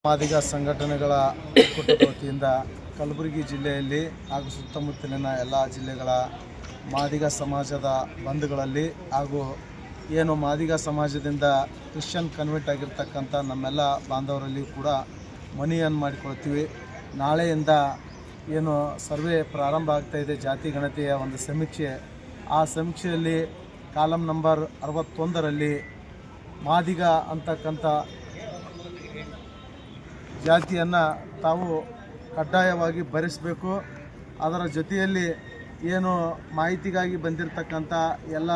ಮಾದಿಗ ಸಂಘಟನೆಗಳ ಒಕ್ಕೂಟದ ವತಿಯಿಂದ ಕಲಬುರಗಿ ಜಿಲ್ಲೆಯಲ್ಲಿ ಹಾಗೂ ಸುತ್ತಮುತ್ತಲಿನ ಎಲ್ಲ ಜಿಲ್ಲೆಗಳ ಮಾದಿಗ ಸಮಾಜದ ಬಂಧುಗಳಲ್ಲಿ ಹಾಗೂ ಏನು ಮಾದಿಗ ಸಮಾಜದಿಂದ ಕ್ರಿಶ್ಚಿಯನ್ ಕನ್ವರ್ಟ್ ಆಗಿರ್ತಕ್ಕಂಥ ನಮ್ಮೆಲ್ಲ ಬಾಂಧವರಲ್ಲಿ ಕೂಡ ಮನವಿಯನ್ನು ಮಾಡಿಕೊಳ್ತೀವಿ. ನಾಳೆಯಿಂದ ಏನು ಸರ್ವೆ ಪ್ರಾರಂಭ ಆಗ್ತಾಯಿದೆ, ಜಾತಿ ಗಣತಿಯ ಒಂದು ಸಮೀಕ್ಷೆ. ಆ ಸಮೀಕ್ಷೆಯಲ್ಲಿ ಕಾಲಮ್ ನಂಬರ್ 61ರಲ್ಲಿ ಮಾದಿಗ ಅಂತಕ್ಕಂಥ ಜಾತಿಯನ್ನು ತಾವು ಕಡ್ಡಾಯವಾಗಿ ಭರಿಸಬೇಕು. ಅದರ ಜೊತೆಯಲ್ಲಿ ಏನು ಮಾಹಿತಿಗಾಗಿ ಬಂದಿರತಕ್ಕಂಥ ಎಲ್ಲ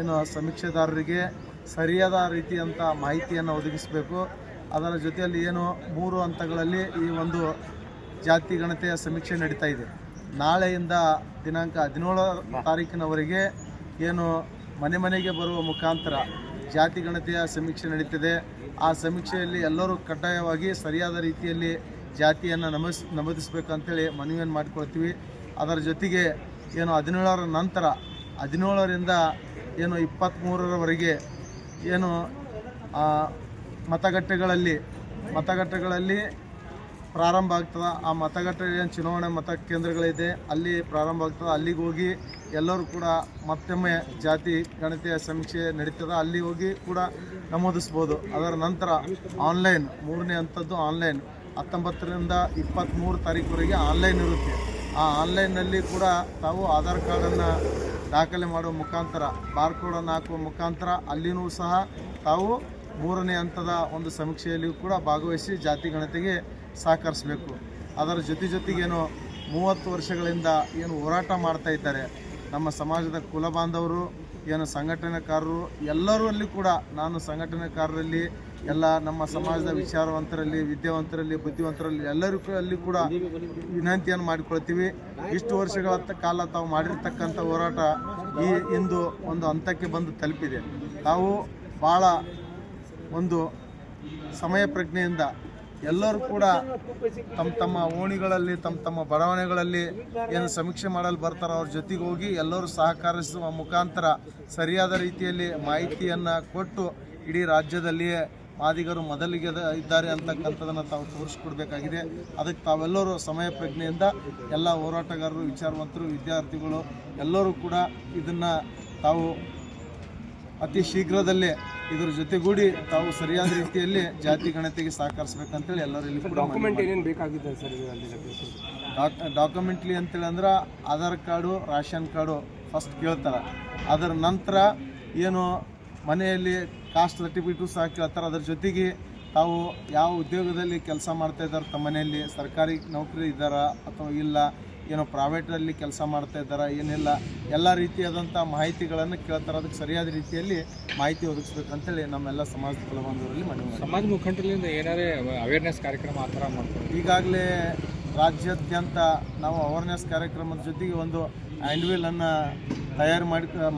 ಏನು ಸಮೀಕ್ಷೆದಾರರಿಗೆ ಸರಿಯಾದ ರೀತಿಯಂಥ ಮಾಹಿತಿಯನ್ನು ಒದಗಿಸಬೇಕು. ಅದರ ಜೊತೆಯಲ್ಲಿ ಏನು 3 ಹಂತಗಳಲ್ಲಿ ಈ ಒಂದು ಜಾತಿ ಗಣತಿಯ ಸಮೀಕ್ಷೆ ನಡೀತಾ ಇದೆ. ನಾಳೆಯಿಂದ ದಿನಾಂಕ 17 ತಾರೀಕಿನವರೆಗೆ ಏನು ಮನೆ ಮನೆಗೆ ಬರುವ ಮುಖಾಂತರ ಜಾತಿ ಗಣತಿಯ ಸಮೀಕ್ಷೆ ನಡೀತಿದೆ. ಆ ಸಮೀಕ್ಷೆಯಲ್ಲಿ ಎಲ್ಲರೂ ಕಡ್ಡಾಯವಾಗಿ ಸರಿಯಾದ ರೀತಿಯಲ್ಲಿ ಜಾತಿಯನ್ನು ನಮೂದಿಸಬೇಕಂತೇಳಿ ಮನವಿಯನ್ನು ಮಾಡಿಕೊಳ್ತೀವಿ. ಅದರ ಜೊತೆಗೆ ಏನು 17ರ ನಂತರ 17ರಿಂದ ಏನು 23ರವರೆಗೆ ಏನು ಮತಗಟ್ಟೆಗಳಲ್ಲಿ ಪ್ರಾರಂಭ ಆಗ್ತದೆ. ಆ ಮತಗಟ್ಟೆ ಏನು ಚುನಾವಣೆ ಮತಕೇಂದ್ರಗಳಿದೆ ಅಲ್ಲಿ ಪ್ರಾರಂಭ ಆಗ್ತದೆ. ಅಲ್ಲಿಗೆ ಹೋಗಿ ಎಲ್ಲರೂ ಕೂಡ ಮತ್ತೊಮ್ಮೆ ಜಾತಿ ಗಣತಿಯ ಸಮೀಕ್ಷೆ ನಡೀತದೆ, ಅಲ್ಲಿ ಹೋಗಿ ಕೂಡ ನಮೂದಿಸ್ಬೋದು. ಅದರ ನಂತರ ಆನ್ಲೈನ್ 3ನೇ ಹಂತದ್ದು ಆನ್ಲೈನ್ 19ರಿಂದ 23 ತಾರೀಕುವರೆಗೆ ಆನ್ಲೈನ್ ಇರುತ್ತೆ. ಆ ಆನ್ಲೈನ್ನಲ್ಲಿ ಕೂಡ ತಾವು ಆಧಾರ್ ಕಾರ್ಡನ್ನು ದಾಖಲೆ ಮಾಡುವ ಮುಖಾಂತರ ಬಾರ್ಕೋಡನ್ನು ಹಾಕುವ ಮುಖಾಂತರ ಅಲ್ಲಿನೂ ಸಹ ತಾವು 3ನೇ ಹಂತದ ಒಂದು ಸಮೀಕ್ಷೆಯಲ್ಲಿಯೂ ಕೂಡ ಭಾಗವಹಿಸಿ ಜಾತಿ ಗಣತಿಗೆ ಸಹಕರಿಸಬೇಕು. ಅದರ ಜೊತೆಗೇನು 30 ವರ್ಷಗಳಿಂದ ಏನು ಹೋರಾಟ ಮಾಡ್ತಾ ಇದ್ದಾರೆ ನಮ್ಮ ಸಮಾಜದ ಕುಲ ಬಾಂಧವರು, ಏನು ಸಂಘಟನೆಕಾರರು ಎಲ್ಲರೂ ಅಲ್ಲಿ ಕೂಡ ನಾನು ಸಂಘಟನೆಕಾರರಲ್ಲಿ ಎಲ್ಲ ನಮ್ಮ ಸಮಾಜದ ವಿಚಾರವಂತರಲ್ಲಿ, ವಿದ್ಯಾವಂತರಲ್ಲಿ, ಬುದ್ಧಿವಂತರಲ್ಲಿ ಎಲ್ಲರಿಗೂ ಅಲ್ಲಿ ಕೂಡ ವಿನಂತಿಯನ್ನು ಮಾಡಿಕೊಳ್ತೀವಿ. ಇಷ್ಟು ವರ್ಷಗಳ ಕಾಲ ತಾವು ಮಾಡಿರ್ತಕ್ಕಂಥ ಹೋರಾಟ ಇಂದು ಒಂದು ಹಂತಕ್ಕೆ ಬಂದು ತಲುಪಿದೆ. ತಾವು ಭಾಳ ಒಂದು ಸಮಯ ಪ್ರಜ್ಞೆಯಿಂದ ಎಲ್ಲರೂ ಕೂಡ ತಮ್ಮ ಓಣಿಗಳಲ್ಲಿ ತಮ್ಮ ಬಡಾವಣೆಗಳಲ್ಲಿ ಏನು ಸಮೀಕ್ಷೆ ಮಾಡಲು ಬರ್ತಾರೋ ಅವ್ರ ಜೊತೆಗೆ ಹೋಗಿ ಎಲ್ಲರೂ ಸಹಕರಿಸುವ ಮುಖಾಂತರ ಸರಿಯಾದ ರೀತಿಯಲ್ಲಿ ಮಾಹಿತಿಯನ್ನು ಕೊಟ್ಟು ಇಡೀ ರಾಜ್ಯದಲ್ಲಿಯೇ ಮಾದಿಗರು ಮೊದಲಿಗೆ ಇದ್ದಾರೆ ಅಂತಕ್ಕಂಥದ್ದನ್ನು ತಾವು ತೋರಿಸ್ಕೊಡ್ಬೇಕಾಗಿದೆ. ಅದಕ್ಕೆ ತಾವೆಲ್ಲರೂ ಸಮಯ ಪ್ರಜ್ಞೆಯಿಂದ ಎಲ್ಲ ಹೋರಾಟಗಾರರು, ವಿಚಾರವಂತರು, ವಿದ್ಯಾರ್ಥಿಗಳು ಎಲ್ಲರೂ ಕೂಡ ಇದನ್ನು ತಾವು ಅತಿ ಶೀಘ್ರದಲ್ಲೇ ಇದರ ಜೊತೆಗೂಡಿ ತಾವು ಸರಿಯಾದ ರೀತಿಯಲ್ಲಿ ಜಾತಿ ಗಣತಿಗೆ ಸಹಕರಿಸಬೇಕಂತೇಳಿ ಎಲ್ಲರಲ್ಲಿ ಕೂಡ ಡಾಕ್ಯುಮೆಂಟ್ ಏನೇನು ಬೇಕಾಗಿದೆ ಸರ್? ಡಾಕ್ಯುಮೆಂಟ್ಲಿ ಅಂತೇಳಿ ಅಂದ್ರೆ Aadhaar card, ration card first ಕೇಳ್ತಾರೆ. ಅದರ ನಂತರ ಏನು ಮನೆಯಲ್ಲಿ ಕಾಸ್ಟ್ ಸರ್ಟಿಫಿಕೇಟು ಸಹ ಕೇಳ್ತಾರೆ. ಅದರ ಜೊತೆಗೆ ತಾವು ಯಾವ ಉದ್ಯೋಗದಲ್ಲಿ ಕೆಲಸ ಮಾಡ್ತಾ ಇದ್ದಾರೆ, ತಮ್ಮ ಮನೆಯಲ್ಲಿ ಸರ್ಕಾರಿ ನೌಕರಿ ಇದ್ದಾರಾ ಅಥವಾ ಇಲ್ಲ, ಏನೋ ಪ್ರೈವೇಟಲ್ಲಿ ಕೆಲಸ ಮಾಡ್ತಾ ಇದ್ದಾರಾ ಏನಿಲ್ಲ, ಎಲ್ಲ ರೀತಿಯಾದಂಥ ಮಾಹಿತಿಗಳನ್ನು ಕೇಳ್ತಾರೆ. ಅದಕ್ಕೆ ಸರಿಯಾದ ರೀತಿಯಲ್ಲಿ ಮಾಹಿತಿ ಒದಗಿಸ್ಬೇಕಂತೇಳಿ ನಮ್ಮೆಲ್ಲ ಸಮಾಜದ ಕುಲಬಾಂಧವರಲ್ಲಿ ಮನವಿ. ಸಮಾಜ ಮುಖಂಡರಿಂದ ಏನಾರೇ ಅವೇರ್ನೆಸ್ ಕಾರ್ಯಕ್ರಮ ಆ ಥರ ಮಾಡ್ತಾರೆ. ಈಗಾಗಲೇ ರಾಜ್ಯಾದ್ಯಂತ ನಾವು ಅವೇರ್ನೆಸ್ ಕಾರ್ಯಕ್ರಮದ ಜೊತೆಗೆ ಒಂದು ಹ್ಯಾಂಡ್ವಿಲನ್ನು ತಯಾರು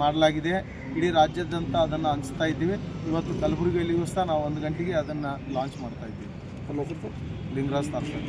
ಮಾಡಲಾಗಿದೆ. ಇಡೀ ರಾಜ್ಯಾದ್ಯಂತ ಅದನ್ನು ಹಂಚ್ತಾ ಇದ್ದೀವಿ. ಇವತ್ತು ಕಲಬುರಗಿಯಲ್ಲಿಯೂ ಸಹ ನಾವು 1 ಗಂಟೆಗೆ ಅದನ್ನು ಲಾಂಚ್ ಮಾಡ್ತಾ ಇದ್ದೀವಿ. ನಮ್ಮ ಹೆಸರು ಲಿಂಗರಾಜ್ ತಾರ್ಸರ್.